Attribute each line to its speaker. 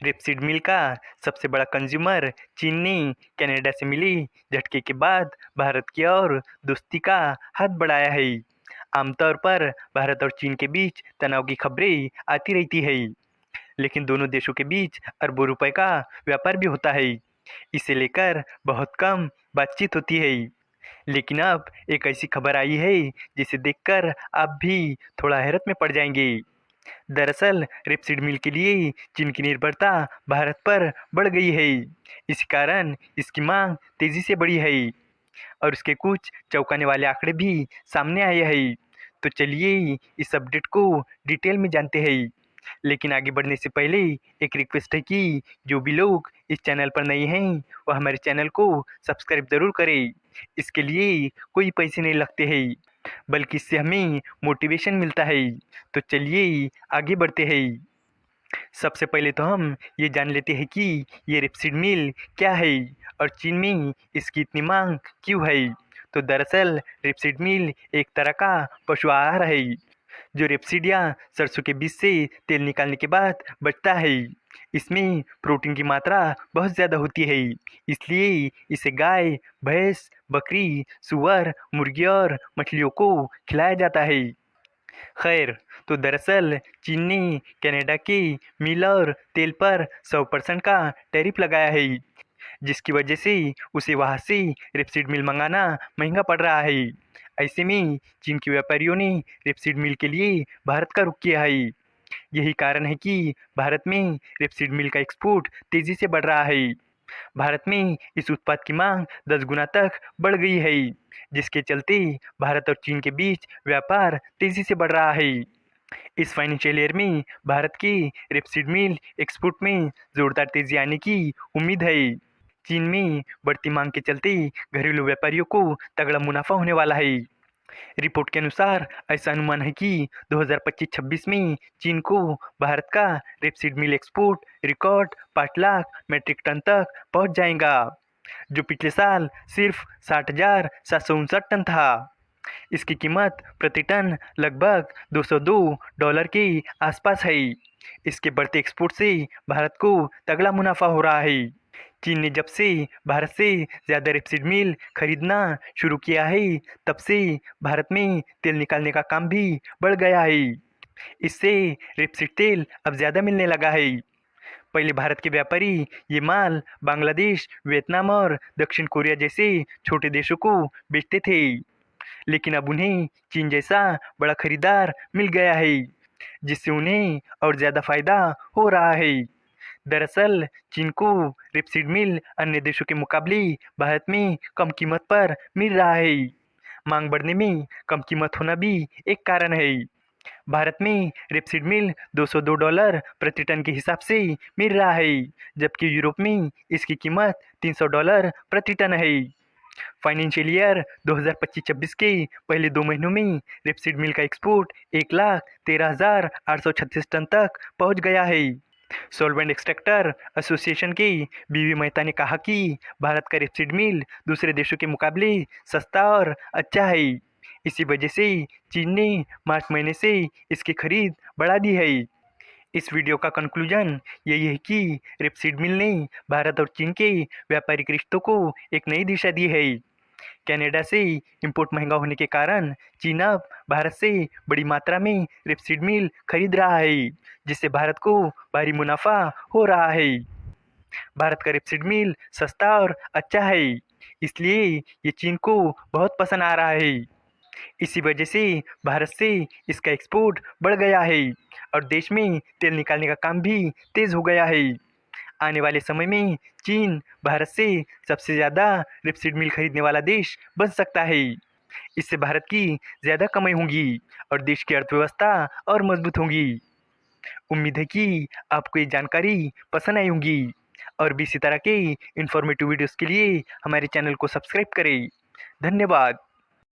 Speaker 1: Rapeseed मिल का सबसे बड़ा कंज्यूमर चीन ने कनाडा से मिले झटके के बाद भारत की ओर दोस्ती का हाथ बढ़ाया है। आमतौर पर भारत और चीन के बीच तनाव की खबरें आती रहती है, लेकिन दोनों देशों के बीच अरबों रुपए का व्यापार भी होता है। इसे लेकर बहुत कम बातचीत होती है। लेकिन अब एक ऐसी खबर आई है जिसे देखकर आप भी थोड़ा हैरत में पड़ जाएंगे। दरअसल रेपसीड मिल के लिए चीन की निर्भरता भारत पर बढ़ गई है। इस कारण इसकी मांग तेजी से बढ़ी है और उसके कुछ चौंकाने वाले आंकड़े भी सामने आए हैं। तो चलिए इस अपडेट को डिटेल में जानते हैं। लेकिन आगे बढ़ने से पहले एक रिक्वेस्ट है कि जो भी लोग इस चैनल पर नए हैं वह हमारे चैनल को सब्सक्राइब जरूर करें। इसके लिए कोई पैसे नहीं लगते हैं, बल्कि इससे हमें मोटिवेशन मिलता है। तो चलिए आगे बढ़ते हैं। सबसे पहले तो हम ये जान लेते हैं कि ये रेपसीड मिल क्या है और चीन में इसकी इतनी मांग क्यों है। तो दरअसल रेपसीड मिल एक तरह का पशु आहार है जो रेपसीड या सरसों के बीज से तेल निकालने के बाद बचता है। इसमें प्रोटीन की मात्रा बहुत ज़्यादा होती है, इसलिए इसे गाय, भैंस, बकरी, सुअर, मुर्गी और मछलियों को खिलाया जाता है। खैर, तो दरअसल चीन ने कनाडा के मिल और तेल पर 100% का टैरिफ लगाया है, जिसकी वजह से उसे वहां से रेपसीड मिल मंगाना महंगा पड़ रहा है। ऐसे में चीन के व्यापारियों ने रेपसीड मिल के लिए भारत का रुख किया है। यही कारण है कि भारत में रेपसीड मिल का एक्सपोर्ट तेजी से बढ़ रहा है। भारत में इस उत्पाद की मांग 10 गुना तक बढ़ गई है, जिसके चलते भारत और चीन के बीच व्यापार तेजी से बढ़ रहा है। इस फाइनेंशियल ईयर में भारत की रेपसीड मिल एक्सपोर्ट में जोरदार तेजी आने की उम्मीद है। चीन में बढ़ती मांग के चलते घरेलू व्यापारियों को तगड़ा मुनाफा होने वाला है। रिपोर्ट के अनुसार ऐसा अनुमान है कि 2025-26 में चीन को भारत का rapeseed meal export record 5 lakh metric ton तक पहुंच जाएगा, जो पिछले साल सिर्फ 60,759 टन था। इसकी कीमत प्रति टन लगभग $202 के आसपास है। इसके बढ़ते एक्सपोर्ट से भारत को तगड़ा मुनाफा हो रहा है। चीन ने जब से भारत से ज़्यादा रेपसीड मिल खरीदना शुरू किया है, तब से भारत में तेल निकालने का काम भी बढ़ गया है। इससे रेपसीड तेल अब ज़्यादा मिलने लगा है। पहले भारत के व्यापारी ये माल बांग्लादेश, वियतनाम और दक्षिण कोरिया जैसे छोटे देशों को बेचते थे, लेकिन अब उन्हें चीन जैसा बड़ा खरीदार मिल गया है, जिससे उन्हें और ज़्यादा फायदा हो रहा है। दरअसल चीन को रेपसीड मिल अन्य देशों के मुकाबले भारत में कम कीमत पर मिल रहा है। मांग बढ़ने में कम कीमत होना भी एक कारण है। भारत में रेपसीड मिल $202 प्रति टन के हिसाब से मिल रहा है, जबकि यूरोप में इसकी कीमत $300 प्रति टन है। फाइनेंशियल ईयर 2025-26 के पहले 2 महीनों में रेपसीड मिल का एक्सपोर्ट 1,13,836 टन तक पहुंच गया है। सॉल्वेंट एक्सट्रैक्टर एसोसिएशन के बीवी मेहता ने कहा कि भारत का रेपसीड मिल दूसरे देशों के मुकाबले सस्ता और अच्छा है। इसी वजह से चीन ने मार्च महीने से इसकी खरीद बढ़ा दी है। इस वीडियो का कंक्लूजन यही है कि रेपसीड मिल ने भारत और चीन के व्यापारिक रिश्तों को एक नई दिशा दी है। कनाडा से इंपोर्ट महंगा होने के कारण चीन अब भारत से बड़ी मात्रा में रेपसीड मिल खरीद रहा है, जिससे भारत को भारी मुनाफा हो रहा है। भारत का रेपसीड मिल सस्ता और अच्छा है, इसलिए ये चीन को बहुत पसंद आ रहा है। इसी वजह से भारत से इसका एक्सपोर्ट बढ़ गया है और देश में तेल निकालने का काम भी तेज हो गया है। आने वाले समय में चीन भारत से सबसे ज़्यादा रेपसीड मिल खरीदने वाला देश बन सकता है। इससे भारत की ज़्यादा कमाई होगी और देश की अर्थव्यवस्था और मजबूत होगी। उम्मीद है कि आपको ये जानकारी पसंद आई होगी और भी इसी तरह के इंफॉर्मेटिव वीडियोस के लिए हमारे चैनल को सब्सक्राइब करें। धन्यवाद।